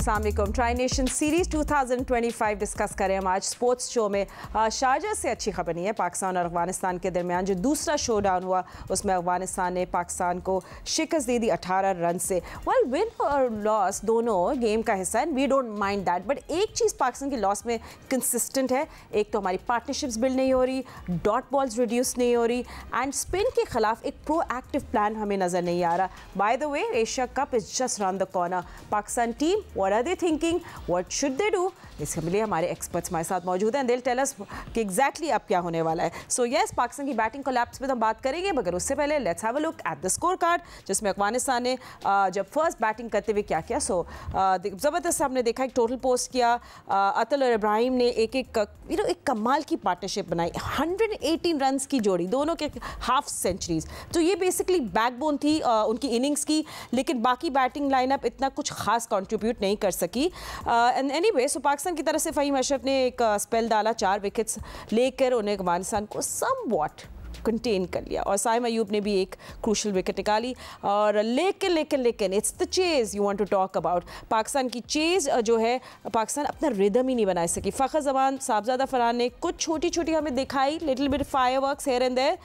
अस्सलाम वालेकुम। Tri nation series 2025 discuss करें हम आज स्पोर्ट्स शो में। शारजा से अच्छी खबर नहीं है। पाकिस्तान और अफगानिस्तान के दरमियान जो दूसरा शो डाउन हुआ उसमें अफगानिस्तान ने पाकिस्तान को शिकस्त दे दी 18 रन से। वेल विन और लॉस दोनों गेम का हिस्सा है, we don't mind that, but एक चीज़ पाकिस्तान की लॉस में कंसिस्टेंट है, एक तो हमारी पार्टनरशिप्स बिल्ड नहीं हो रही, डॉट बॉल्स रिड्यूस नहीं हो रही, एंड स्पिन के खिलाफ एक प्रोएक्टिव प्लान हमें नज़र नहीं आ रहा। By the way, Asia Cup is just round the corner. Pakistan team, what are they thinking, what should they do, इसके लिए हमारे एक्सपर्ट्स हमारे साथ मौजूद हैं। दिल टेल अस कि एग्जैक्टली अब क्या होने वाला है। सो यस, पाकिस्तान की बैटिंग कोलैप्स पे तो हम बात करेंगे, मगर उससे पहले let's have a look at the score card, जिसमें अफगानिस्तान ने जब फर्स्ट बैटिंग करते हुए क्या किया। सो ज़बरदस्त हमने देखा, एक टोटल पोस्ट किया, अतल और इब्राहिम ने एक कमाल की पार्टनरशिप बनाई, 118 रन की जोड़ी, दोनों के हाफ सेंचुरीज। तो ये बेसिकली बैकबोन थी उनकी इनिंग्स की, लेकिन बाकी बैटिंग लाइनअप इतना कुछ खास कंट्रीब्यूट नहीं कर सकी। एंड एनीवे, सो पाकिस्तान की तरफ से फ़हीम अशरफ ने एक स्पेल डाला, 4 विकेट्स लेकर उन्हें अफगानिस्तान को समवॉट कंटेन कर लिया, और साइम अयूब ने भी एक क्रूशल विकेट निकाली। और लेकिन it's the chase you want to talk about. Pakistan की चेज जो है, पाकिस्तान अपना रिदम ही नहीं बना सकी। फ़खर जमान, साहबजादा फरहान ने कुछ छोटी छोटी हमें दिखाई, little bit fireworks here and there,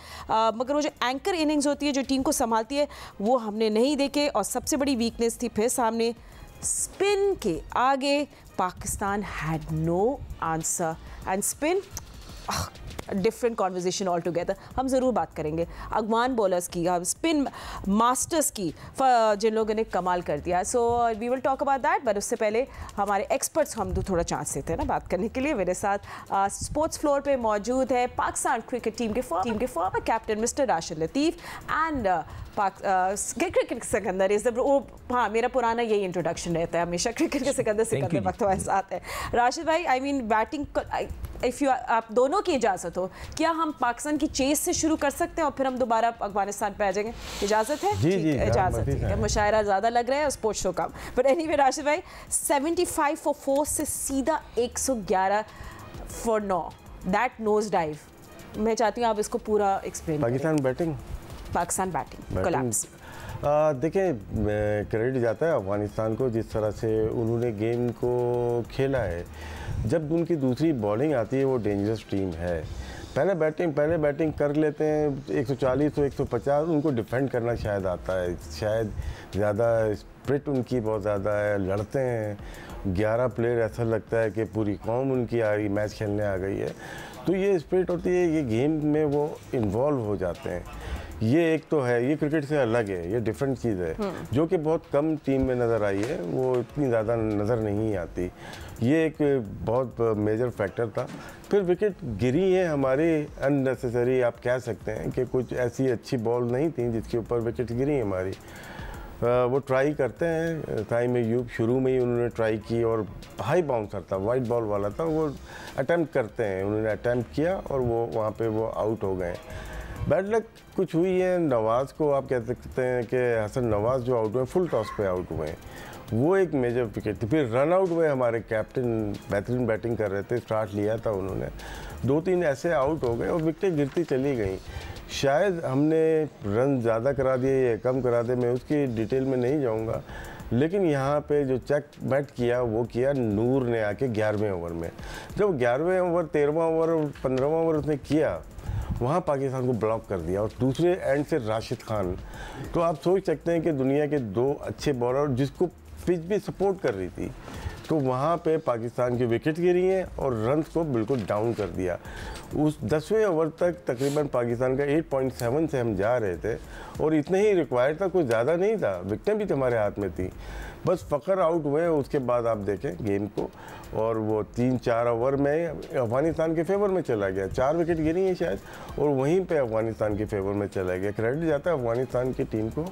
मगर वो जो एंकर इनिंग्स होती है जो टीम को संभालती है वो हमने नहीं देखे। और सबसे बड़ी वीकनेस थी फिर सामने स्पिन के आगे, Pakistan had no answer, and spin different conversation altogether. हम ज़रूर बात करेंगे अफगान बॉलर्स की, स्पिन मास्टर्स की, जिन लोगों ने कमाल कर दिया। So we will talk about that, but उससे पहले हमारे एक्सपर्ट्स हम तो थोड़ा चांस देते हैं ना बात करने के लिए। मेरे साथ स्पोर्ट्स फ्लोर पे मौजूद है पाकिस्तान क्रिकेट टीम के former captain mister Rashid Latif, and cricket Sikandar is the, हाँ मेरा पुराना यही इंट्रोडक्शन रहता है हमेशा, क्रिकेट के सिकंदर वक्त हमारे साथ है। राशिद भाई, I mean batting, if you आप दोनों की इजाज़त हो, क्या हम पाकिस्तान की चेस से शुरू कर सकते हैं और फिर हम दोबारा अफगानिस्तान पे आ जाएंगे? इजाज़त है? जी जी, इजाज़त है। मुशायरा ज़्यादा लग रहा है, sports show come. But anyway Rashid भाई, 75 फॉर 4 से सीधा 111 फॉर 9, दैट नोज डाइव, मैं चाहती हूँ आप इसको पूरा एक्सप्लेन। Pakistan batting collapse. देखें, क्रेडिट जाता है अफगानिस्तान को जिस तरह से उन्होंने गेम को खेला है। जब उनकी दूसरी बॉलिंग आती है, वो डेंजरस टीम है। पहले बैटिंग कर लेते हैं 140 तो 150, उनको डिफेंड करना शायद आता है, शायद ज़्यादा स्प्रिट उनकी बहुत ज़्यादा है, लड़ते हैं 11 प्लेयर, ऐसा लगता है कि पूरी कौम उनकी आ रही मैच खेलने आ गई है। तो ये स्प्रिट होती है, ये गेम में वो इन्वॉल्व हो जाते हैं। ये एक तो है, ये क्रिकेट से अलग है, ये डिफरेंट चीज़ है जो कि बहुत कम टीम में नज़र आई है, वो इतनी ज़्यादा नज़र नहीं आती। ये एक बहुत मेजर फैक्टर था। फिर विकेट गिरी है हमारी अननेसेसरी, आप कह सकते हैं कि कुछ ऐसी अच्छी बॉल नहीं थी जिसके ऊपर विकेट गिरी हमारी। वो ट्राई करते हैं, साइम अयूब शुरू में ही उन्होंने ट्राई की, और हाई बाउंसर था, वाइट बॉल वाला था, वो अटैम्प्ट करते हैं, उन्होंने अटैम्प्ट किया और वो वहाँ पे वो आउट हो गए। बैड लक कुछ हुई है नवाज़ को, आप कह सकते हैं कि हसन नवाज़ जो आउट हुए, फुल टॉस पे आउट हुए हैं, वो एक मेजर विकेट थी। फिर रन आउट हुए, हमारे कैप्टन बेहतरीन बैटिंग कर रहे थे, स्टार्ट लिया था उन्होंने, 2-3 ऐसे आउट हो गए और विकेटें गिरती चली गई। शायद हमने रन ज़्यादा करा दिए या कम करा दिए, मैं उसकी डिटेल में नहीं जाऊँगा, लेकिन यहाँ पे जो चेक बैट किया वो किया नूर ने आके 11वें ओवर में। जब 11वें ओवर, 13वां ओवर और 15वां ओवर उसने किया, वहाँ पाकिस्तान को ब्लॉक कर दिया, और दूसरे एंड से राशिद खान। तो आप सोच सकते हैं कि दुनिया के 2 अच्छे बॉलर जिसको पिच भी सपोर्ट कर रही थी, तो वहाँ पे पाकिस्तान की विकेट गिरी हैं और रन्स को बिल्कुल डाउन कर दिया। उस 10वें ओवर तक तकरीबन पाकिस्तान का 8.7 से हम जा रहे थे, और इतना ही रिक्वायर्ड था, कुछ ज़्यादा नहीं था, विकेटें भी हमारे हाथ में थी। बस फ़खर आउट हुए, उसके बाद आप देखें गेम को, और वो 3-4 ओवर में अफगानिस्तान के फेवर में चला गया, 4 विकेट गिरी हैं शायद, और वहीं पे अफगानिस्तान के फेवर में चला गया। क्रेडिट जाता है अफगानिस्तान की टीम को,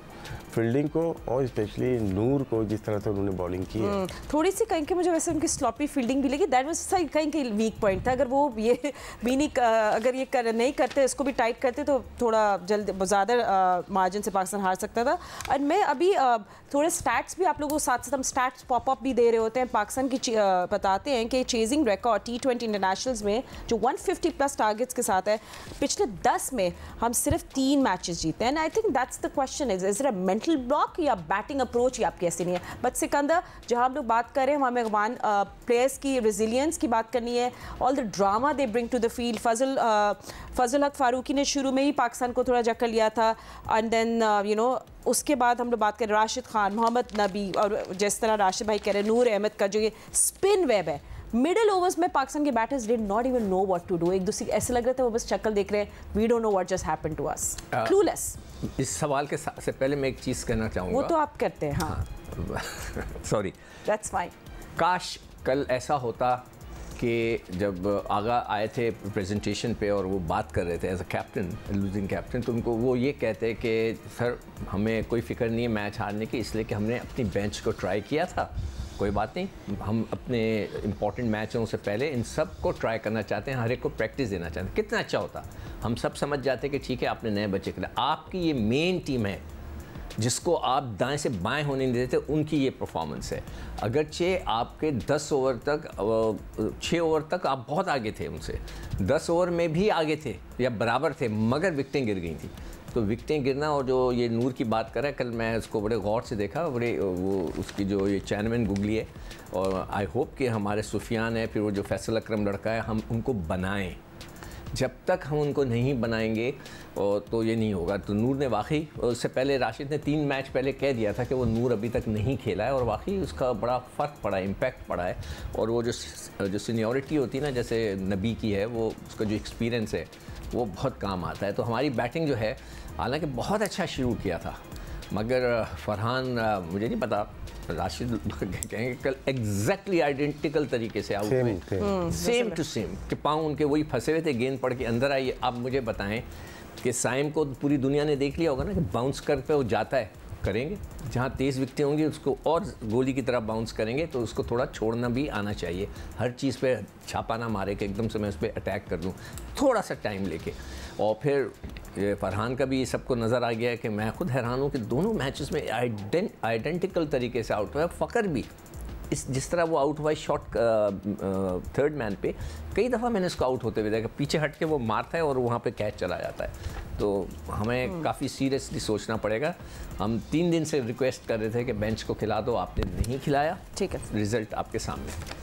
फील्डिंग को, और स्पेशली नूर को, जिस तरह से उन्होंने बॉलिंग की है। थोड़ी सी कहीं के मुझे वैसे उनकी स्लॉपी फील्डिंग भी लगी, दैट वाज सही कहीं के वीक पॉइंट था। अगर वो ये भी नहीं अगर ये नहीं करते, इसको भी टाइट करते, तो थोड़ा जल्द ज़्यादा मार्जिन से पाकिस्तान हार सकता था। और मैं अभी थोड़े स्टैट्स भी आप लोगों साथ साथ हम स्टैट्स पॉपअप भी दे रहे होते हैं। पाकिस्तान की बताते हैं कि चेजिंग रिकॉर्ड T20 इंटरनेशनल्स में जो 150 प्लस टारगेट्स के साथ है, पिछले 10 में हम सिर्फ 3 मैचेस जीते हैं। And I think that's the question, is it a mental block या बैटिंग अप्रोच या आपकी ऐसी नहीं है। बट सिकंदर, जहाँ हम लोग बात कर रहे हैं हमें अफगान प्लेयर्स की रेजिलियंस की बात करनी है, all the drama they bring to the field. Fazal Haq Farooqi ने शुरू में ही पाकिस्तान को थोड़ा जक्कर लिया था, एंड देन यू नो उसके बाद हम लोग बात करें राशिद खान, मोहम्मद नबी, और जिस तरह राशिद भाई कह रहे हैं, नूर अहमद का जो ये स्पिन वेब है, मिडिल ओवर्स में पाकिस्तान के batters did not even know what to do. एक दूसरे ऐसे लग रहे थे वो बस शक्ल देख रहे हैं, we don't know what just happened to us, clueless. इस सवाल के से पहले मैं एक चीज़ कहना चाहूँगा। वो तो आप करते हैं, हाँ सॉरी, दैट्स फाइन। काश कल ऐसा होता कि जब आगा आए थे प्रेजेंटेशन पे और वो बात कर रहे थे as a captain, losing captain, तो उनको वो ये कहते कि सर हमें कोई फिक्र नहीं है मैच हारने की, इसलिए कि हमने अपनी बेंच को ट्राई किया था, कोई बात नहीं, हम अपने इंपॉर्टेंट मैचों से पहले इन सब को ट्राई करना चाहते हैं, हर एक को प्रैक्टिस देना चाहते हैं। कितना अच्छा होता, हम सब समझ जाते कि ठीक है आपने नए बच्चे के लिए, आपकी ये मेन टीम है जिसको आप दाएं से बाएं होने नहीं देते, उनकी ये परफॉर्मेंस है। अगरचे आपके 10 ओवर तक 6 ओवर तक आप बहुत आगे थे उनसे, 10 ओवर में भी आगे थे या बराबर थे, मगर विकटें गिर गई थी। तो विकटें गिरना, और जो ये नूर की बात कर रहा है, कल मैं उसको बड़े गौर से देखा, बड़े वो उसकी जो ये चैनमैन गुगली है, और आई होप कि हमारे सुफियान है, फिर वो जो फैसल अकरम लड़का है, हम उनको बनाएं। जब तक हम उनको नहीं बनाएंगे तो ये नहीं होगा। तो नूर ने वाकई, उससे पहले राशिद ने 3 मैच पहले कह दिया था कि वो नूर अभी तक नहीं खेला है, और वाकई उसका बड़ा फ़र्क पड़ा है, इम्पैक्ट पड़ा है। और वो जो सीनियरिटी होती है ना, जैसे नबी की है, वो उसका जो एक्सपीरियंस है वो बहुत काम आता है। तो हमारी बैटिंग जो है, हालांकि बहुत अच्छा शुरू किया था, मगर फरहान मुझे नहीं पता, राशिद कहेंगे कल एग्जैक्टली आइडेंटिकल तरीके से आउट हुए, सेम टू सेम, कि पाँव उनके वही फंसे हुए थे, गेंद पड़ के अंदर आई। अब मुझे बताएं कि साइम को पूरी दुनिया ने देख लिया होगा ना कि बाउंस कर पे वो जाता है, करेंगे जहाँ तेज़ विकटें होंगी उसको और गोली की तरह बाउंस करेंगे, तो उसको थोड़ा छोड़ना भी आना चाहिए। हर चीज़ पे छापा ना मारे कि एकदम से मैं उस पर अटैक कर दूँ, थोड़ा सा टाइम लेके। और फिर ये फरहान का भी सबको नज़र आ गया है कि मैं खुद हैरान हूँ कि दोनों मैचेस में आइडेंटिकल तरीके से आउट हुआ है। फ़खर भी जिस तरह वो आउट हुआ शॉट थर्ड मैन पे, कई दफ़ा मैंने उसको आउट होते हुए देखा, पीछे हट के वो मारता है और वहाँ पे कैच चला जाता है। तो हमें काफ़ी सीरियसली सोचना पड़ेगा। हम 3 दिन से रिक्वेस्ट कर रहे थे कि बेंच को खिला दो, आपने नहीं खिलाया, ठीक है, रिजल्ट आपके सामने।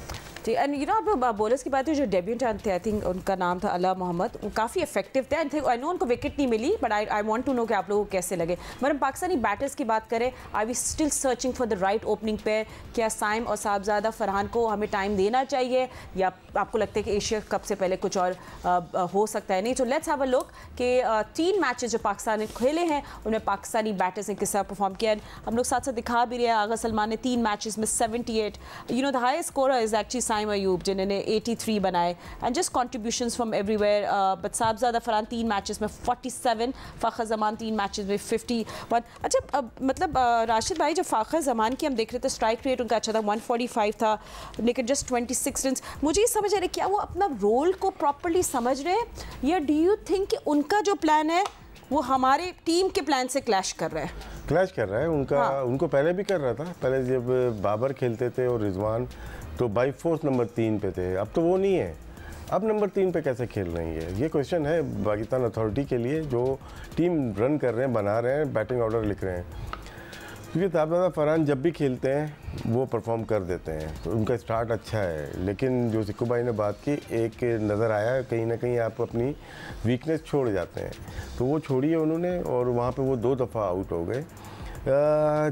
एंड यू नो आप बॉलर्स की बात है, जो डेब्यूटेंट थे, आई थिंक उनका नाम था अला मोहम्मद, वो काफ़ी इफेक्टिव थे। आई नो उनको विकेट नहीं मिली, but I want to know कि आप लोगों को कैसे लगे। मगर हम पाकिस्तानी बैटर्स की बात करें, I we still searching for the right opening pair. क्या साइम और साहबजादा फरहान को हमें टाइम देना चाहिए, या आपको लगता है कि एशिया कप से पहले कुछ और हो सकता है? नहीं, तो लेट्स हैव अ लुक कि 3 मैचेस जो पाकिस्तान ने खेले हैं उनमें पाकिस्तानी बैटर्स ने किस तरह परफॉर्म किया। हम लोग साथ साथ दिखा भी रहे हैं, आगा सलमान ने 3 मैचेस में 78, you know the highest scorer is actually Saim Ayub जिन्होंने 83 बनाए, and just contributions from everywhere. But Sahibzada Farhan 3 matches में 47, फ़खर जमान 3 मैचेस में 51। अच्छा, मतलब राशिद भाई, जो फ़खर जमान की हम देख रहे थे, स्ट्राइक रेट उनका अच्छा था, 145 था, लेकिन जस्ट 26 रन। मुझे ये समझ आ रहा है क्या वो अपना रोल को प्रॉपर्ली समझ रहे हैं, या डू यू थिंक कि उनका जो प्लान है वो हमारे टीम के प्लान से क्लैश कर रहा है? क्लैश कर रहा है उनका। हाँ। उनको पहले भी कर रहा था, पहले जब बाबर खेलते थे और रिजवान, तो बाई फोर्स नंबर 3 पे थे। अब तो वो नहीं है, अब नंबर 3 पे कैसे खेल रही है, ये क्वेश्चन है पाकिस्तान अथॉरिटी के लिए, जो टीम रन कर रहे हैं, बना रहे हैं, बैटिंग ऑर्डर लिख रहे हैं। क्योंकि साहबजादा फरहान जब भी खेलते हैं वो परफॉर्म कर देते हैं, तो उनका स्टार्ट अच्छा है। लेकिन जो सिक्कू भाई ने बात की, एक नज़र आया कहीं ना कहीं आप अपनी वीकनेस छोड़ जाते हैं, तो वो छोड़ी है उन्होंने, और वहाँ पे वो 2 दफ़ा आउट हो गए।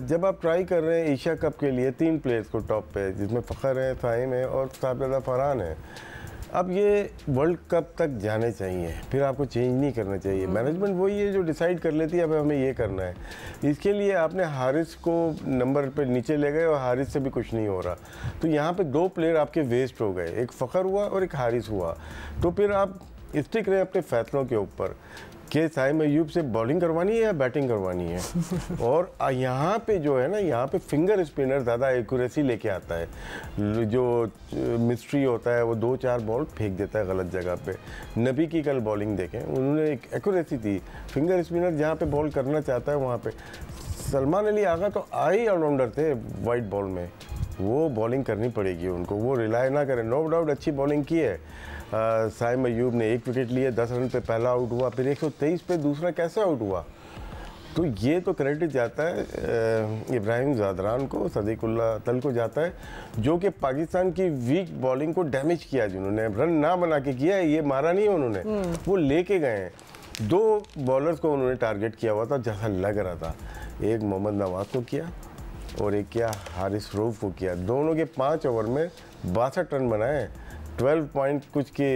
जब आप ट्राई कर रहे हैं एशिया कप के लिए 3 प्लेयर्स को टॉप पे, जिसमें फ़खर है, साइम है और साहबजादा फरहान है, अब ये वर्ल्ड कप तक जाने चाहिए, फिर आपको चेंज नहीं करना चाहिए। मैनेजमेंट वही है जो डिसाइड कर लेती है अब हमें ये करना है। इसके लिए आपने हारिस को नंबर पे नीचे ले गए और हारिस से भी कुछ नहीं हो रहा, तो यहाँ पे 2 प्लेयर आपके वेस्ट हो गए, एक फ़खर हुआ और एक हारिस हुआ। तो फिर आप स्टिक रहे अपने फैसलों के ऊपर कि साइम अयूब से बॉलिंग करवानी है या बैटिंग करवानी है। और यहाँ पे जो है ना, यहाँ पे फिंगर स्पिनर ज़्यादा एक्यूरेसी लेके आता है। जो मिस्ट्री होता है वो 2-4 बॉल फेंक देता है गलत जगह पे। नबी की कल बॉलिंग देखें, उन्होंने एक एक्यूरेसी थी, फिंगर स्पिनर जहाँ पे बॉल करना चाहता है वहाँ पे सलमान अली आगा तो आई ऑलराउंडर थे वाइट बॉल में, वो बॉलिंग करनी पड़ेगी उनको, वो रिलाई ना करें। नो डाउट अच्छी बॉलिंग की है। साइम अयूब ने 1 विकेट लिए, 10 रन पे पहला आउट हुआ, फिर 123 पे दूसरा कैसे आउट हुआ। तो ये तो क्रेडिट जाता है इब्राहिम ज़ादरान को, सदीकुल्लाह तल को जाता है, जो कि पाकिस्तान की वीक बॉलिंग को डैमेज किया, जिन्होंने रन ना बना के किया है, ये मारा नहीं है उन्होंने, वो लेके गए हैं। 2 बॉलर्स को उन्होंने टारगेट किया हुआ था जैसा लग रहा था, एक मोहम्मद नवाज को किया और एक किया हारिस रऊफ को किया। दोनों के 5 ओवर में 62 रन बनाए, 12 पॉइंट कुछ की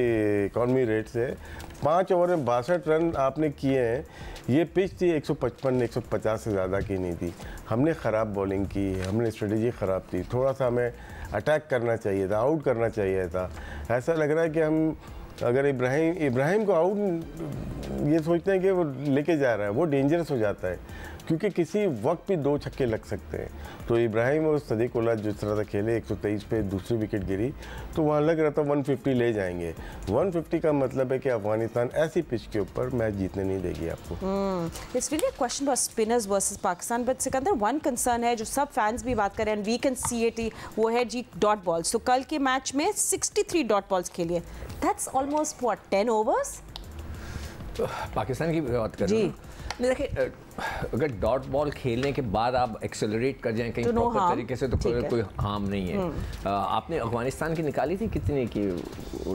इकॉनमी रेट से 5 ओवर में 62 रन आपने किए हैं। ये पिच थी 155-150 से ज़्यादा की नहीं थी। हमने ख़राब बॉलिंग की, हमने स्ट्रेटजी ख़राब थी, थोड़ा सा हमें अटैक करना चाहिए था, आउट करना चाहिए था। ऐसा लग रहा है कि हम अगर इब्राहिम को आउट ये सोचते हैं कि वो लेके जा रहा है, वो डेंजरस हो जाता है, क्योंकि किसी वक्त भी 2 छक्के लग सकते हैं। तो इब्राहिम और सदीकुल्लाह जिस तरह से खेले, 123 पे दूसरी विकेट गिरी, तो वहाँ लग रहा था 150 ले जाएंगे। 150 का मतलब है कि अफगानिस्तान ऐसी पिच के ऊपर मैच जीतने नहीं देगी आपको। It's really a question for spinners versus Pakistan, but Sikandar one concern है जो सब फैंस भी बात कर रहे हैं, वी कैन सी इट, वो है जी डॉट बॉल्स। तो कल के मैच में 63 डॉट बॉल्स खेलिए, that's almost what 10 overs. Pakistan की बात कर रहे हैं नहीं, देखिए अगर डॉट बॉल खेलने के बाद आप एक्सेलरेट कर जाएं कहीं तो प्रॉपर तरीके से, तो कोई हार्म नहीं है। आपने अफगानिस्तान की निकाली थी कितनी की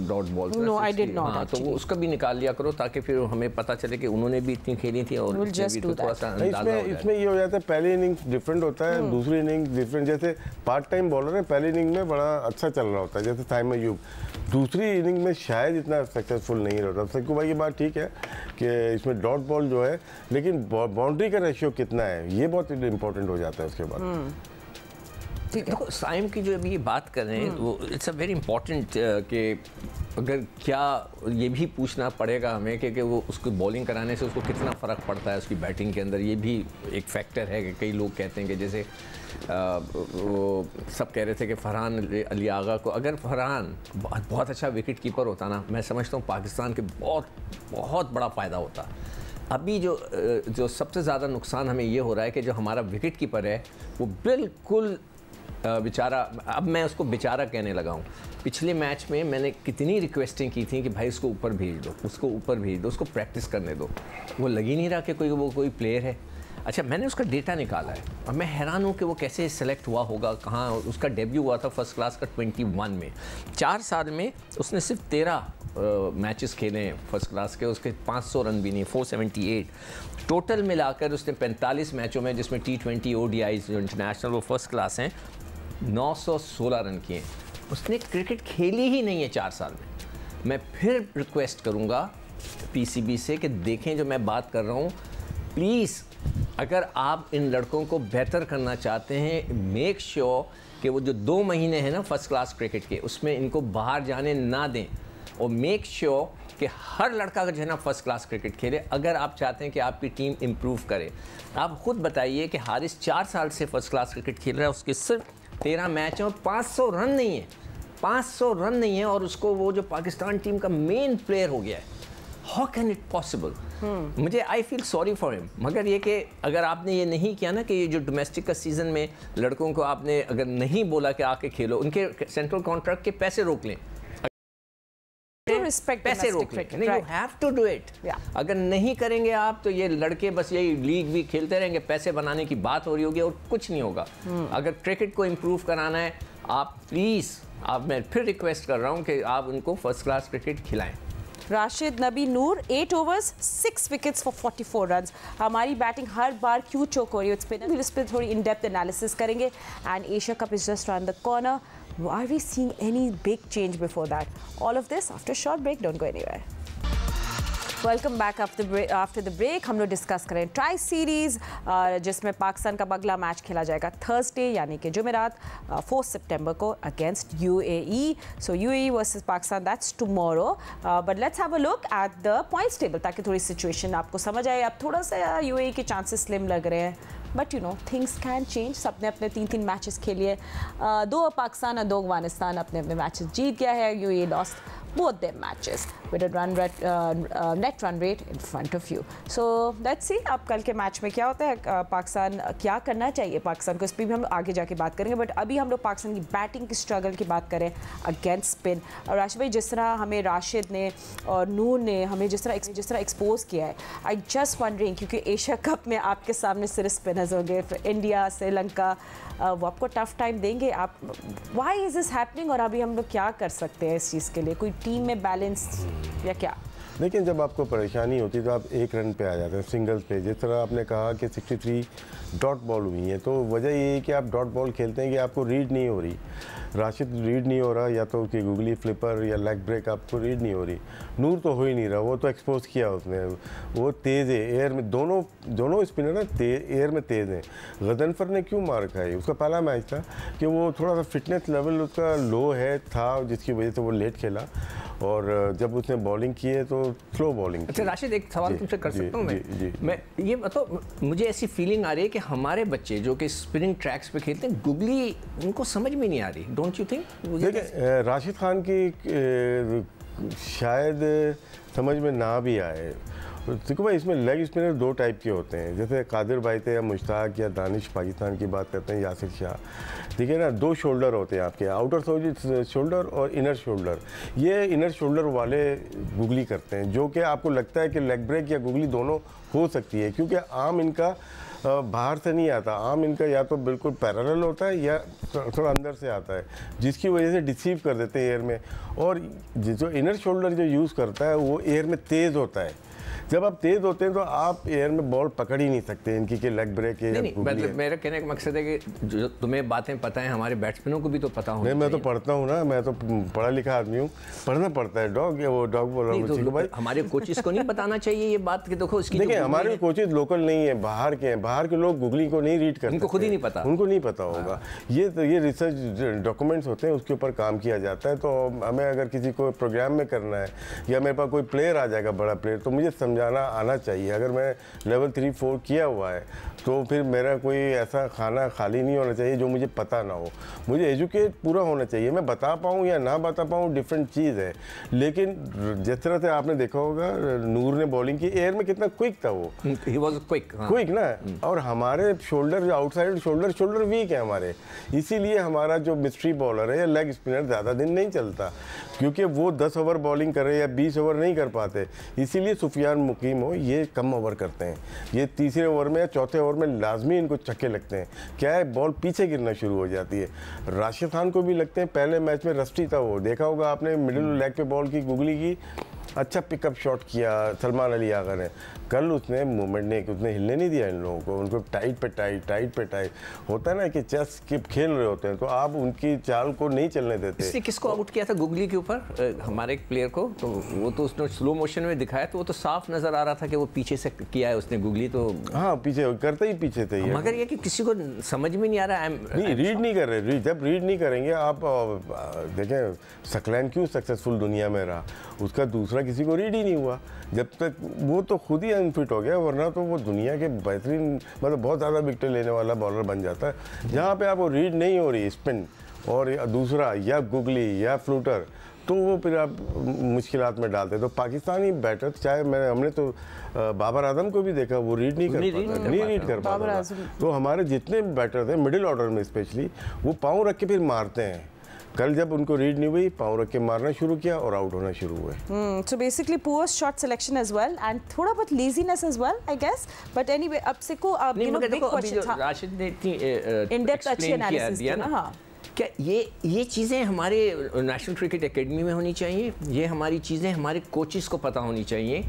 dot ball? No I did not. हाँ, तो वो उसका भी निकाल लिया करो ताकि फिर हमें पता चले कि उन्होंने भी इतनी खेली थी और थोड़ा सा इसमें ये हो जाता है, पहली इनिंग्स डिफरेंट होता है, दूसरी इनिंग्स डिफरेंट। जैसे पार्ट टाइम बॉलर है, पहली इनिंग में बड़ा अच्छा चल रहा होता है, जैसे साइम अयूब, दूसरी इनिंग में शायद इतना सक्सेसफुल नहीं रहता। सक्कू भाई की बात ठीक है कि इसमें डॉट बॉल जो है, लेकिन बाउंड्री का रेशियो कितना है ये बहुत इंपॉर्टेंट हो जाता है उसके बाद। देखो साइम की जो अभी ये बात कर रहे हैं, वो इट्स अ वेरी इंपॉर्टेंट कि अगर क्या ये भी पूछना पड़ेगा हमें कि वो उसको बॉलिंग कराने से उसको कितना फ़र्क पड़ता है उसकी बैटिंग के अंदर। ये भी एक फैक्टर है कि कई लोग कहते हैं कि जैसे वो सब कह रहे थे कि फरहान अली आगा को, अगर फरहान बहुत अच्छा विकेट कीपर होता ना, मैं समझता हूँ पाकिस्तान के बहुत बड़ा फ़ायदा होता। अभी जो सबसे ज़्यादा नुकसान हमें ये हो रहा है कि जो हमारा विकेट कीपर है वो बिल्कुल बेचारा, अब मैं उसको बेचारा कहने लगा हूँ। पिछले मैच में मैंने कितनी रिक्वेस्टिंग की थी कि भाई उसको ऊपर भेज दो, उसको ऊपर भेज दो, उसको प्रैक्टिस करने दो। वो लग ही नहीं रहा कि वो कोई प्लेयर है। अच्छा, मैंने उसका डेटा निकाला है और मैं हैरान हूँ कि वो कैसे सेलेक्ट हुआ होगा, कहाँ उसका डेब्यू हुआ था फर्स्ट क्लास का 21 में। 4 साल में उसने सिर्फ 13 मैचेस खेले हैं फर्स्ट क्लास के, उसके 500 रन भी नहीं, 478 टोटल मिलाकर उसने 45 मैचों में, जिसमें T20 ODIs जो इंटरनेशनल वो फर्स्ट क्लास हैं, 916 रन किए। उसने क्रिकेट खेली ही नहीं है 4 साल में। मैं फिर रिक्वेस्ट करूँगा PCB से कि देखें जो मैं बात कर रहा हूँ, प्लीज़ अगर आप इन लड़कों को बेहतर करना चाहते हैं, मेक श्योर कि वो जो 2 महीने हैं ना फर्स्ट क्लास क्रिकेट के, उसमें इनको बाहर जाने ना दें, और मेक श्योर कि हर लड़का जो है ना फर्स्ट क्लास क्रिकेट खेले। अगर आप चाहते हैं कि आपकी टीम इम्प्रूव करे, आप खुद बताइए कि हारिस 4 साल से फर्स्ट क्लास क्रिकेट खेल रहा है, उसके सिर्फ 13 मैच हैं और 500 रन नहीं है, 500 रन नहीं है, और उसको वो जो पाकिस्तान टीम का मेन प्लेयर हो गया है। How can it possible? मुझे I feel sorry for him. मगर ये कि अगर आपने ये नहीं किया ना कि ये जो डोमेस्टिक का सीज़न में लड़कों को आपने अगर नहीं बोला कि आके खेलो, उनके सेंट्रल कॉन्ट्रैक्ट के पैसे रोक लें, पैसे रोक लें, नहीं, you have to do it. अगर नहीं करेंगे आप तो ये लड़के बस यही लीग भी खेलते रहेंगे, पैसे बनाने की बात हो रही होगी और कुछ नहीं होगा। अगर क्रिकेट को इम्प्रूव कराना है, आप प्लीज़, मैं फिर रिक्वेस्ट कर रहा हूँ कि आप उनको फर्स्ट क्लास क्रिकेट खिलाएं। राशिद नबी नूर 8 ओवर्स 6 विकेट्स फॉर 44 रन। हमारी बैटिंग हर बार क्यों चोक हो रही है, इस पर थोड़ी इन डेप्थ एनालिसिस करेंगे। And Asia Cup is just around the corner. Are we seeing any big change before that? All of this after a short break. Don't go anywhere. Welcome back after the break. हम लोग discuss करें try series, जिसमें पाकिस्तान का अगला match खेला जाएगा Thursday यानी कि जुमेरात 4 सितंबर को against UAE। So UAE versus Pakistan, that's tomorrow. But let's have a look at the points table ताकि थोड़ी सिचुएशन आपको समझ आए। अब थोड़ा सा UAE के चांसेस स्लिम लग रहे हैं, but you know things can change. सबने अपने 3 मैचेस खेलिए, 2 पाकिस्तान और 2 अफगानिस्तान अपने मैचेस जीत गया है। UAE lost both their matches with a net run rate in front of you. So let's see अब कल के मैच में क्या होता है, पाकिस्तान क्या करना चाहिए पाकिस्तान को, इस पर भी हम आगे जाके बात करेंगे। बट अभी हम लोग पाकिस्तान की बैटिंग की स्ट्रगल की बात करें अगेंस्ट स्पिन। और राशिद भाई, जिस तरह हमें राशिद ने और नूर ने हमें जिस तरह एक्सपोज किया है, आई जस्ट वंडरिंग, क्योंकि एशिया कप में आपके सामने सिर्फ स्पिनर्स होंगे, इंडिया, श्रीलंका, वो आपको टफ टाइम देंगे। आप व्हाई इज दिस हैपनिंग, और अभी हम लोग क्या कर सकते हैं इस चीज़ के लिए, कोई टीम में बैलेंस या क्या? लेकिन जब आपको परेशानी होती है तो आप एक रन पे आ जाते हैं, सिंगल्स पे। जिस तरह आपने कहा कि 63 डॉट बॉल हुई हैं, तो वजह ये है कि आप डॉट बॉल खेलते हैं कि आपको रीड नहीं हो रही। राशिद रीड नहीं हो रहा, या तो कि गूगली फ्लिपर या लेग ब्रेक आपको रीड नहीं हो रही। नूर तो हो ही नहीं रहा, वो तो एक्सपोज किया उसने, वो तेज़ है एयर में। दोनों स्पिनर ना एयर में तेज़ हैं। गजनफर ने क्यों मार खाई? उसका पहला मैच था कि वो थोड़ा सा फिटनेस लेवल उसका लो है था, जिसकी वजह से वो लेट खेला, और जब उसने बॉलिंग की है तो स्लो बॉलिंग। अच्छा राशिद, एक सवाल तुमसे कर सकता हूँ मैं ये बताओ, मुझे ऐसी फीलिंग आ रही है कि हमारे बच्चे जो कि स्पिनिंग ट्रैक्स पे खेलते हैं, गुगली उनको समझ में नहीं आ रही, डोंट यू थिंक? देखिए, राशिद खान की शायद समझ में ना भी आए। देखो भाई, इसमें लेग स्पिनर दो टाइप के होते हैं, जैसे कादिर भाई थे या मुश्ताक या दानिश पाकिस्तान की बात करते हैं, यासिर शाह, ठीक है ना। दो शोल्डर होते हैं आपके, आउटर शोल्डर और इनर शोल्डर। ये इनर शोल्डर वाले गुगली करते हैं, जो कि आपको लगता है कि लेग ब्रेक या गुगली दोनों हो सकती है, क्योंकि आम इनका बाहर से नहीं आता। आम इनका या तो बिल्कुल पैरेलल होता है या थोड़ा अंदर से आता है, जिसकी वजह से डिसीव कर देते हैं एयर में। और जो इनर शोल्डर जो यूज़ करता है वो एयर में तेज़ होता है। जब आप तेज़ होते हैं तो आप एयर में बॉल पकड़ ही नहीं सकते इनकी कि लेग ब्रेक है। नहीं, मतलब मेरा कहने का मकसद है कि जो तुम्हें बातें पता है, हमारे बैट्समैनों को भी तो पता होना चाहिए। मैं तो पढ़ता हूँ ना, मैं तो पढ़ा लिखा आदमी हूँ, पढ़ना पड़ता है। वो डॉग बोल रहा हूँ भाई, हमारे कोचेस को नहीं बताना चाहिए ये बात कि देखो इसकी। देखिए, हमारे कोचेस लोकल नहीं है, बाहर के हैं। बाहर के लोग गुगली को नहीं रीड करते, उनको खुद ही नहीं पता, उनको नहीं पता होगा। ये रिसर्च डॉक्यूमेंट्स होते हैं, उसके ऊपर काम किया जाता है। तो हमें अगर किसी को प्रोग्राम में करना है या मेरे पास कोई प्लेयर आ जाएगा, बड़ा प्लेयर, तो मुझे समझाना आना चाहिए। अगर मैं लेवल 3-4 किया हुआ है तो फिर मेरा कोई ऐसा खाना खाली नहीं होना चाहिए जो मुझे पता ना हो। मुझे एजुकेट पूरा होना चाहिए। मैं बता पाऊँ या ना बता पाऊँ डिफरेंट चीज़ है, लेकिन जिस तरह से आपने देखा होगा नूर ने बॉलिंग की, एयर में कितना क्विक था वो, ही वाज क्विक ना। और हमारे शोल्डर, आउटसाइड शोल्डर वीक है हमारे, इसीलिए हमारा जो मिस्ट्री बॉलर है या लेग स्पिनर ज़्यादा दिन नहीं चलता, क्योंकि वो 10 ओवर बॉलिंग कर रहे या 20 ओवर नहीं कर पाते। इसीलिए सुफियान मुकीम हो, ये कम ओवर करते हैं। ये तीसरे ओवर में या चौथे ओवर में लाजमी इनको छक्के लगते हैं। क्या है, बॉल पीछे गिरना शुरू हो जाती है। राशिद खान को भी लगते हैं, पहले मैच में रस्टी था वो, देखा होगा आपने, मिडिल लेग पे बॉल की गुगली की, अच्छा पिकअप शॉट किया सलमान अली आगा ने। कल उसने मूवमेंट नहीं, उसने हिलने नहीं दिया इन लोगों को, उनको टाइट पे टाइट होता है ना कि चेस स्किप खेल रहे होते हैं, तो आप उनकी चाल को नहीं चलने देते। इसलिए किसको आउट किया था गुगली के ऊपर, हमारे एक प्लेयर को, तो वो तो उसने स्लो मोशन में दिखाया, तो वो तो साफ नजर आ रहा था कि वो पीछे से किया है उसने गुगली। तो हाँ, पीछे करते ही पीछे थे, मगर ये कि किसी को समझ में नहीं आ रहा। नहीं, रीड नहीं कर रहे। जब रीड नहीं करेंगे आप, देखें सकलैन क्यों सक्सेसफुल दुनिया में रहा, उसका दूसरा किसी को रीड ही नहीं हुआ। जब तक वो तो खुद ही अनफिट हो गया, वरना तो वो दुनिया के बेहतरीन, मतलब बहुत ज़्यादा विकेट लेने वाला बॉलर बन जाता है। जहाँ पे आपको रीड नहीं हो रही स्पिन और दूसरा या गुगली या फ्लूटर, तो वो फिर आप मुश्किलात में डालते। तो पाकिस्तानी बैटर, चाहे हमने तो बाबर आजम को भी देखा, वो रीड नहीं कर पाता। तो हमारे जितने बैटर थे मिडिल ऑर्डर में स्पेशली, वो पाँव रख के फिर मारते हैं। कल जब उनको रीड नहीं हुई, पाँव रख के मारना शुरू किया और आउट होना शुरू हुए। So basically poor shot selection as well and थोड़ा बहुत laziness as well, I guess. But anyway, अब से को आप big question था। राशिद ने इतनी in-depth अच्छी एनालिसिस किया ना। हाँ, क्या ये चीज़ें हमारे नेशनल क्रिकेट एकेडमी में होनी चाहिए? ये हमारी चीज़ें हमारे कोचेस को पता होनी चाहिए।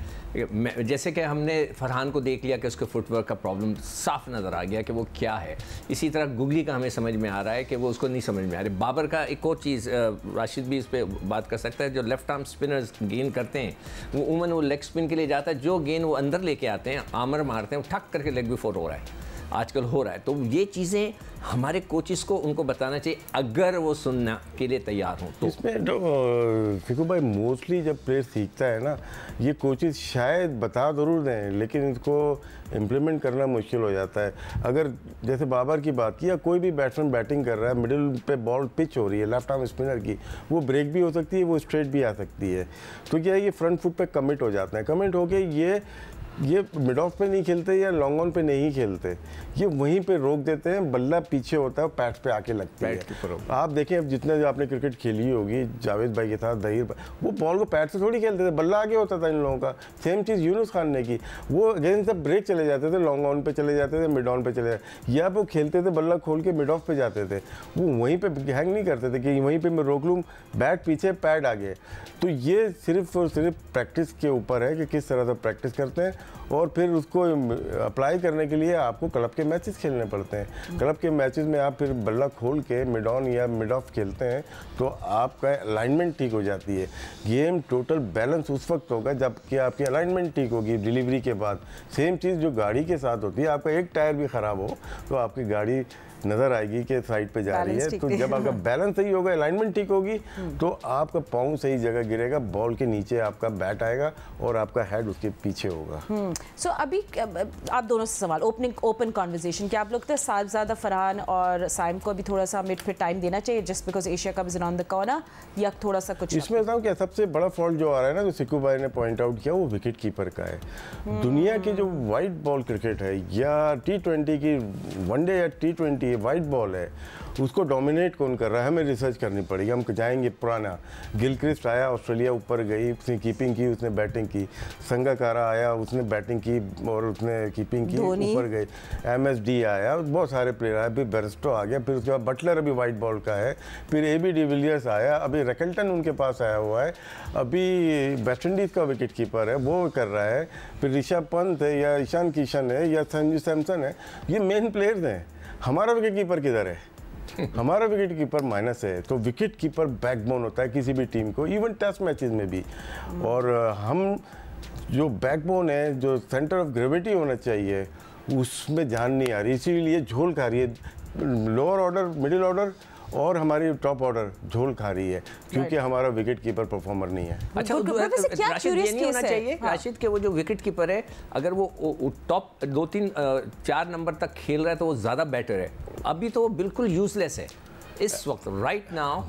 जैसे कि हमने फरहान को देख लिया कि उसके फुटवर्क का प्रॉब्लम साफ नज़र आ गया कि वो क्या है। इसी तरह गुगली का हमें समझ में आ रहा है कि वो उसको नहीं समझ में आ रही। बाबर का एक और चीज़, राशिद भी इस पर बात कर सकता है, जो लेफ्ट आर्म स्पिनर्स गेंद करते हैं, वो लेग स्पिन के लिए जाता है, जो गेंद वो अंदर लेके आते हैं, आमर मारते हैं, वो ठक करके लेग भी फोर हो रहा है। आजकल हो रहा है। तो ये चीज़ें हमारे कोचिस को उनको बताना चाहिए अगर वो सुनने के लिए तैयार हों तो। इसमें तो फिकू भाई मोस्टली जब प्लेयर सीखता है ना, ये कोचिस शायद बता ज़रूर दें लेकिन इसको इम्प्लीमेंट करना मुश्किल हो जाता है। अगर जैसे बाबर की बात की, या कोई भी बैट्समैन बैटिंग कर रहा है, मिडिल पे बॉल पिच हो रही है लेफ्ट आर्म स्पिनर की, वो ब्रेक भी हो सकती है, वो स्ट्रेट भी आ सकती है। तो क्या है, ये फ्रंट फुट पे कमिट हो जाते हैं। कमिट होके ये मिड ऑफ पे नहीं खेलते या लॉन्ग ऑन पे नहीं खेलते, ये वहीं पे रोक देते हैं, बल्ला पीछे होता है, पैड्स पे आके लगती है। आप देखें अब जितने जो आपने क्रिकेट खेली होगी जावेद भाई के साथ, दहीर भाई, वो बॉल को पैड से थोड़ी खेलते थे, बल्ला आगे होता था इन लोगों का। सेम चीज़ यूनुस खान ने की, वो अगेंस्ट सब ब्रेक चले जाते थे, लॉन्ग ऑन पे चले जाते थे, मिड ऑन पे चले जाते, या वो खेलते थे बल्ला खोल के मिड ऑफ पे जाते थे, वो वहीं पर हैंग नहीं करते थे कि वहीं पर मैं रोक लूँ, बैट पीछे पैड आगे। तो ये सिर्फ और सिर्फ प्रैक्टिस के ऊपर है कि किस तरह से प्रैक्टिस करते हैं, और फिर उसको अप्लाई करने के लिए आपको क्लब के मैचेस खेलने पड़ते हैं। क्लब के मैचेस में आप फिर बल्ला खोल के मिड ऑन या मिड ऑफ खेलते हैं तो आपका अलाइनमेंट ठीक हो जाती है। गेम टोटल बैलेंस उस वक्त होगा जबकि आपकी अलाइनमेंट ठीक होगी डिलीवरी के बाद। सेम चीज़ जो गाड़ी के साथ होती है, आपका एक टायर भी ख़राब हो तो आपकी गाड़ी नज़र आएगी कि साइड पे जा रही है। तो जब आपका बैलेंस सही होगा, अलाइनमेंट ठीक होगी, तो आपका पाँव सही जगह गिरेगा, बॉल के नीचे आपका बैट आएगा और आपका हेड उसके पीछे होगा। सो अभी आप दोनों से सवाल, ओपन कॉन्वर्जेशन, क्या आप लोग तो साहिबजादा फरहान और साइम को अभी थोड़ा सा मिड पे टाइम देना चाहिए just because Asia Cup is around the corner, या थोड़ा सा कुछ इसमें बताऊँ क्या सबसे बड़ा फॉल्ट जो आ रहा है ना, जो सिक्कू भाई ने पॉइंट आउट किया, वो विकेट कीपर का है। दुनिया की जो वाइट बॉल क्रिकेट है या T20 की वनडे या T20 वाइट बॉल है, उसको डोमिनेट कौन कर रहा है, हमें रिसर्च करनी पड़ेगी। हम जाएंगे पुराना, गिलक्रिस्ट आया, ऑस्ट्रेलिया ऊपर गई, उसने कीपिंग की, उसने बैटिंग की। संगाकारा आया, उसने बैटिंग की और उसने कीपिंग की, ऊपर गई। MSD आया, बहुत सारे प्लेयर आए, फिर बेरस्टो आ गया, फिर उसके बाद बटलर अभी वाइट बॉल का है, फिर AB डिविलियर्स आया, अभी रैकेल्टन उनके पास आया हुआ है, अभी वेस्ट इंडीज़ का विकेट कीपर है वो कर रहा है, फिर ऋषभ पंत है या ईशान किशन है या संजू सैमसन है, ये मेन प्लेयर्स हैं। हमारा विकेट कीपर किधर है? हमारा विकेट कीपर माइनस है। तो विकेट कीपर बैकबोन होता है किसी भी टीम को, इवन टेस्ट मैचेस में भी। और हम जो बैकबोन है, जो सेंटर ऑफ ग्रेविटी होना चाहिए, उसमें जान नहीं आ रही, इसीलिए झोल खा रही है लोअर ऑर्डर, मिडिल ऑर्डर और हमारी टॉप ऑर्डर झोल खा रही है, क्योंकि हमारा विकेट कीपर परफॉर्मर नहीं है। अच्छा, राशिद ये नहीं होना चाहिए राशिद के वो जो विकेट कीपर है, अगर वो टॉप 2-3 4 नंबर तक खेल रहा है तो वो ज़्यादा बेटर है। अभी तो वो बिल्कुल यूजलेस है इस वक्त, right now.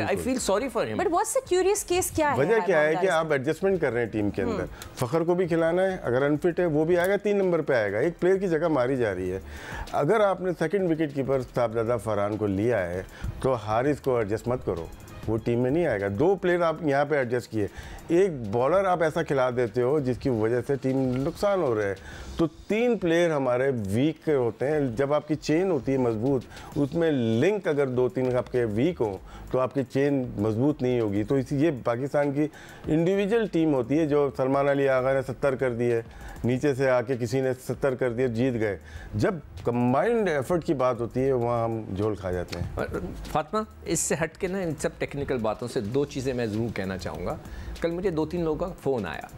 I feel sorry for him. But what's the curious case क्या है? वजह क्या है कि आप एडजस्टमेंट कर रहे हैं टीम के अंदर। फखर को भी खिलाना है, अगर अनफिट है वो भी आएगा, 3 नंबर पे आएगा, एक प्लेयर की जगह मारी जा रही है। अगर आपने second wicket keeper Sahibzada Farhan को लिया है तो हारिस को एडजस्ट मत करो, वो टीम में नहीं आएगा। 2 प्लेयर आप यहाँ पे एडजस्ट किए, एक बॉलर आप ऐसा खिला देते हो जिसकी वजह से टीम नुकसान हो रहा है। तो 3 प्लेयर हमारे वीक होते हैं। जब आपकी चेन होती है मजबूत, उसमें लिंक अगर 2-3 आपके वीक हो तो आपकी चेन मजबूत नहीं होगी। तो इसी ये पाकिस्तान की इंडिविजुअल टीम होती है, जो सलमान अली आगा ने 70 कर दिए, नीचे से आके किसी ने 70 कर दिए, जीत गए। जब कंबाइंड एफर्ट की बात होती है वहाँ हम झोल खा जाते हैं। फातिमा, इससे हट के ना इन सब टेक्निकल बातों से 2 चीज़ें मैं ज़रूर कहना चाहूँगा। कल मुझे 2-3 लोगों का फ़ोन आया,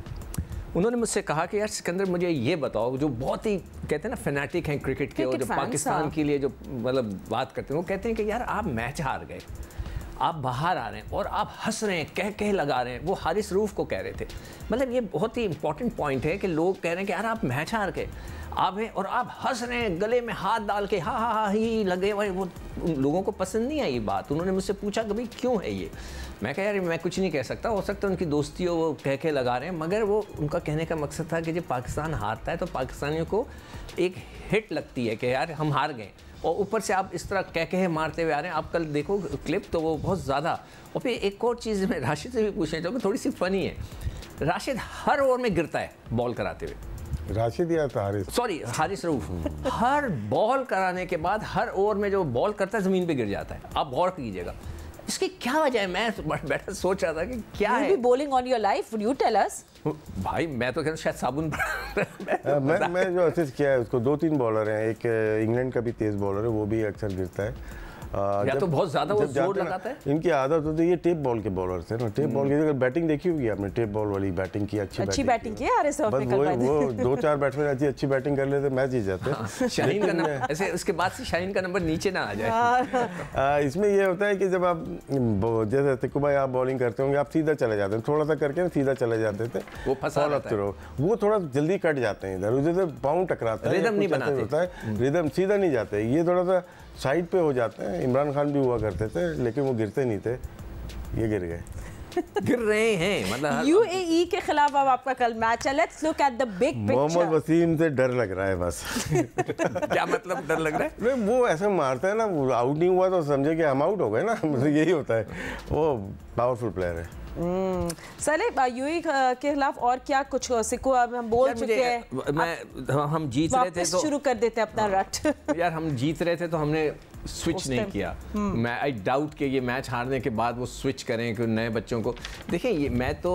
उन्होंने मुझसे कहा कि यार सिकंदर मुझे ये बताओ, जो बहुत ही कहते हैं ना फैनेटिक हैं क्रिकेट के, और जो पाकिस्तान के लिए जो मतलब बात करते हैं, वो कहते हैं कि यार आप मैच हार गए, आप बाहर आ रहे हैं और आप हंस रहे हैं, कह लगा रहे हैं। वो हारिस रऊफ को कह रहे थे। मतलब ये बहुत ही इंपॉर्टेंट पॉइंट है कि लोग कह रहे हैं कि यार आप मैच हार गए, आप हैं और आप हंस रहे हैं, गले में हाथ डाल के हा हा हा ही लगे हुए। वो लोगों को पसंद नहीं आई ये बात। उन्होंने मुझसे पूछा कि भाई क्यों है ये। मैं कहा यार मैं कुछ नहीं कह सकता, हो सकता है उनकी दोस्ती हो, वो कह के लगा रहे हैं, मगर वो उनका कहने का मकसद था कि जब पाकिस्तान हारता है तो पाकिस्तानियों को एक हिट लगती है कि यार हम हार गए, और ऊपर से आप इस तरह कह मारते हुए आ रहे हैं। आप कल देखो क्लिप तो वो बहुत ज़्यादा। और फिर एक और चीज़ मैं राशिद से भी पूछना चाहूँगा, थोड़ी सी फ़नी है। राशिद हर ओवर में गिरता है बॉल कराते हुए। राशिद या हारिस रऊफ हर बॉल कराने के बाद हर ओवर में जो बॉल करता है ज़मीन पे गिर जाता है। आप गौर कीजिएगा इसकी क्या वजह है। मैं बैठा सोच रहा था कि क्या है। Bowling on your life, would you tell us? भाई मैं तो कह रहा हूँ शायद साबुन मैं जो असिस्ट किया है उसको 2-3 बॉलर हैं। एक इंग्लैंड का भी तेज़ बॉलर है, वो भी अक्सर गिरता है। या तो बहुत ज़्यादा वो जोर लगाता है। इनकी आदत होती है, ये टेप बॉल के बॉलर थे ना, टेप बॉल की अगर बैटिंग देखी होगी आपने, टेप बॉल वाली बैटिंग की, अच्छी बैटिंग की है। बस वो 2-4 बैट्समैन अच्छी बैटिंग कर लेते, मैच जीत जाते। शाहीन का नंबर ऐसे, उसके बाद से शाहीन का नंबर नीचे ना आ जाए। इसमें ये होता है कि जब आप जैसे तिक्कू भाई आप बॉलिंग करते होंगे, आप सीधा चले जाते हैं, थोड़ा सा करके सीधा चले जाते थे, वो फंसा रहता है, वो थोड़ा जल्दी कट जाते हैं इधर उधर, पाँव टकराता है, रिदम नहीं बनाते होता है, रिदम सीधा नहीं जाते, ये थोड़ा सा साइड पे हो जाते हैं। इमरान खान भी हुआ करते थे, लेकिन वो गिरते नहीं थे, ये गिर गए। गिर रहे हैं मतलब। यूएई के खिलाफ अब आपका कल मैच है, let's look at the big picture. Mohammad Waseem से डर लग रहा है बस। क्या मतलब डर लग रहा है? नहीं, वो ऐसा मारता है ना, वो आउट नहीं हुआ तो समझे कि हम आउट हो गए ना, मतलब यही होता है, वो पावरफुल प्लेयर है। सलेह, यूएई के खिलाफ और क्या कुछ सिक्को अब हम बोल चुके हैं, हम जीत रहे थे तो शुरू कर देते अपना रट। यार हम जीत रहे थे तो हमने स्विच नहीं किया। मैं आई डाउट कि ये मैच हारने के बाद वो स्विच करें कि नए बच्चों को देखें। ये मैं तो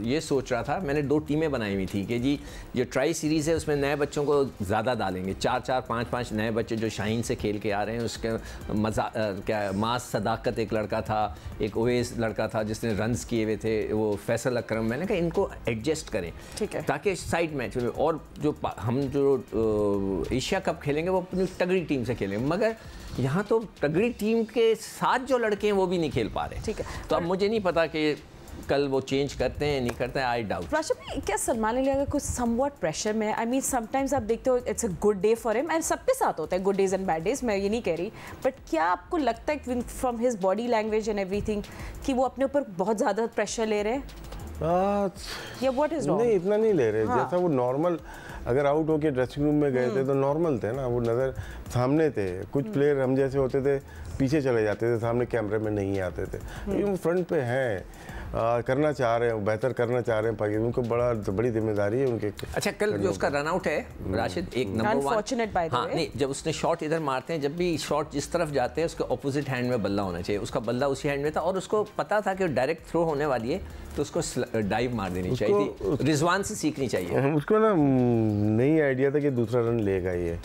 ये सोच रहा था, मैंने 2 टीमें बनाई हुई थी कि जी ये ट्राई सीरीज़ है, उसमें नए बच्चों को ज़्यादा डालेंगे, 4-4 5-5 नए बच्चे जो शाहीन से खेल के आ रहे हैं। उसके मज़ा क्या, मास सदाकत एक लड़का था, एक ओवेस लड़का था जिसने रन्स किए हुए थे, वो फैसल अकरम। मैंने कहा इनको एडजस्ट करें, ठीक है, ताकि साइड मैच में और जो हम जो एशिया कप खेलेंगे वो अपनी तगड़ी टीम से खेलेंगे, मगर यहाँ तो तगड़ी टीम के साथ जो लड़के हैं वो भी नहीं खेल पा रहे, ठीक है। तो अब मुझे नहीं पता कि कल वो चेंज करते हैं नहीं करते हैं, आई डाउट। राशिद भाई, क्या सलमान अली अगर कुछ समवॉट प्रेशर में, आई मीन समटाइम्स आप देखते हो it's a good day for him, and सबके साथ होता है good days and bad days, मैं ये नहीं कह रही, बट क्या आपको लगता है from his body language and everything कि वो अपने ऊपर बहुत ज़्यादा प्रेशर ले रहे हैं, या व्हाट इज रॉन्ग? नहीं, इतना नहीं ले रहे। जैसा वो नॉर्मल अगर आउट होके ड्रेसिंग रूम में गए थे तो नॉर्मल थे ना, वो नज़र सामने थे। कुछ प्लेयर हम जैसे होते थे पीछे चले जाते थे, सामने कैमरे में नहीं आते थे, लेकिन वो फ्रंट पे हैं, करना चाह रहे हैं, बेहतर करना चाह रहे हैं पाकिस्तान, उनको बड़ी जिम्मेदारी है उनके। अच्छा, कल जो उसका रन आउट है राशिद, एक नंबर 1, हाँ नहीं, जब उसने शॉट इधर मारते हैं, जब भी शॉट जिस तरफ जाते हैं उसके ऑपोजिट हैंड में बल्ला होना चाहिए, उसका बल्ला उसी हैंड में था और उसको पता था कि डायरेक्ट थ्रो होने वाली है तो उसको डाइव मार देनी चाहिए थी, रिजवान से सीखनी चाहिए। उसको ना नहीं आइडिया था कि दूसरा रन लेगा ये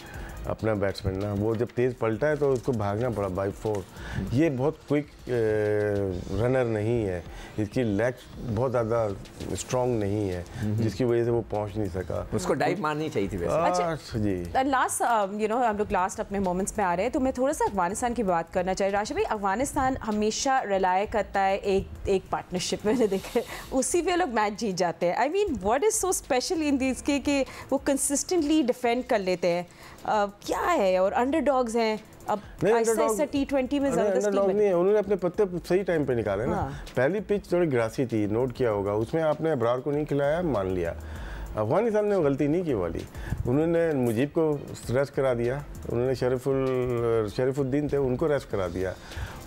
अपना बैट्समैन ना, वो जब तेज़ पलटा है तो उसको भागना पड़ा बाई फोर्स। ये बहुत क्विक रनर नहीं है, इसकी लेग्स बहुत ज़्यादा स्ट्रॉन्ग नहीं है, जिसकी वजह से वो पहुंच नहीं सका। उसको डाइव मारनी चाहिए थी वैसे। अच्छा जी, लास्ट हम लोग लास्ट अपने मोमेंट्स में आ रहे हैं, तो मैं थोड़ा सा अफगानिस्तान की बात करना चाहिए। राशिद भाई, अफगानिस्तान हमेशा रिलाय करता है एक पार्टनरशिप, मैंने देखा है, उसी पे लोग मैच जीत जाते हैं। I mean what is so special in this के कि वो कंसिस्टेंटली डिफेंड कर लेते हैं, क्या है, और अंडरडॉग्स हैं अब ऐसा T20 में अंडरडॉग नहीं है, उन्होंने अपने पत्ते सही टाइम पे निकाले ना। पहली पिच थोड़ी ग्रासी थी, नोट किया होगा, उसमें आपने अबरार को नहीं खिलाया, मान लिया। अफगानिस्तान ने गलती नहीं की वाली, उन्होंने मुजीब को रेस्ट करा दिया, उन्होंने शरीफुद्दीन थे उनको रेस्ट करा दिया,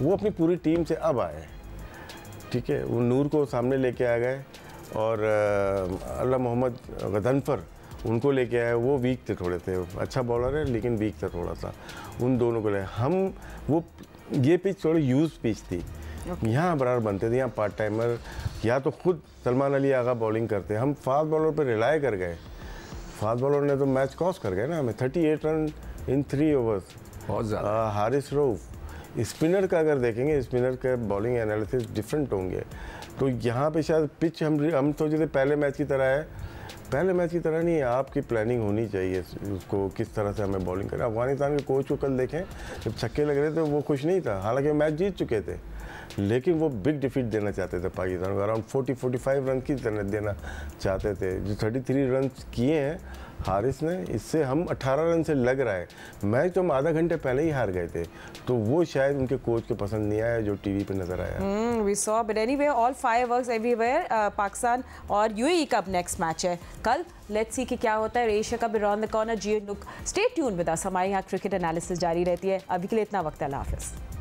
वो अपनी पूरी टीम से अब आए, ठीक है। वो नूर को सामने लेके आ गए और अल्लाह मोहम्मद गदनफर उनको लेके आए, वो वीक थे थोड़े थे, अच्छा बॉलर है लेकिन वीक था थोड़ा सा, उन दोनों को ले हम वो ये पिच थोड़ी यूज पिच थी, यहाँ अबरार बनते थे, यहाँ पार्ट टाइमर या तो खुद सलमान अली आगा बॉलिंग करते, हम फास्ट बॉलर पर रिलाय कर गए, फास्ट बॉलर ने तो मैच क्रॉस कर गए ना हमें, 38 रन इन 3 ओवर्स, बहुत ज़्यादा। हारिस रऊफ स्पिनर का अगर देखेंगे, स्पिनर के बॉलिंग एनालिसिस डिफरेंट होंगे, तो यहाँ पे शायद पिच हम सोचे थे पहले मैच की तरह है, पहले मैच की तरह नहीं है, आपकी प्लानिंग होनी चाहिए उसको किस तरह से हमें बॉलिंग करें। अफगानिस्तान के कोच को कल देखें, जब छक्के लग रहे थे वो खुश नहीं था, हालांकि वो मैच जीत चुके थे, लेकिन वो बिग डिफीट देना चाहते थे पाकिस्तान को, अराउंड 40-45 रन की तरह देना चाहते थे। जो 33 रन किए हैं हारिस ने, इससे हम 18 रन से लग रहा है, मैच तो हम आधा घंटे पहले ही हार गए थे, तो वो शायद उनके कोच को पसंद नहीं आया जो टीवी पे नजर आया। We saw, but anyway all fireworks everywhere. Pakistan और यूएई का नेक्स्ट मैच है कल, लेट्स सी कि क्या होता है। Asia Cup around the corner, जी look, stay tune with us, हमारे यहाँ क्रिकेट एनालिसिस जारी रहती है। अभी के लिए इतना वक्त है, अल्लाह हाफिज़।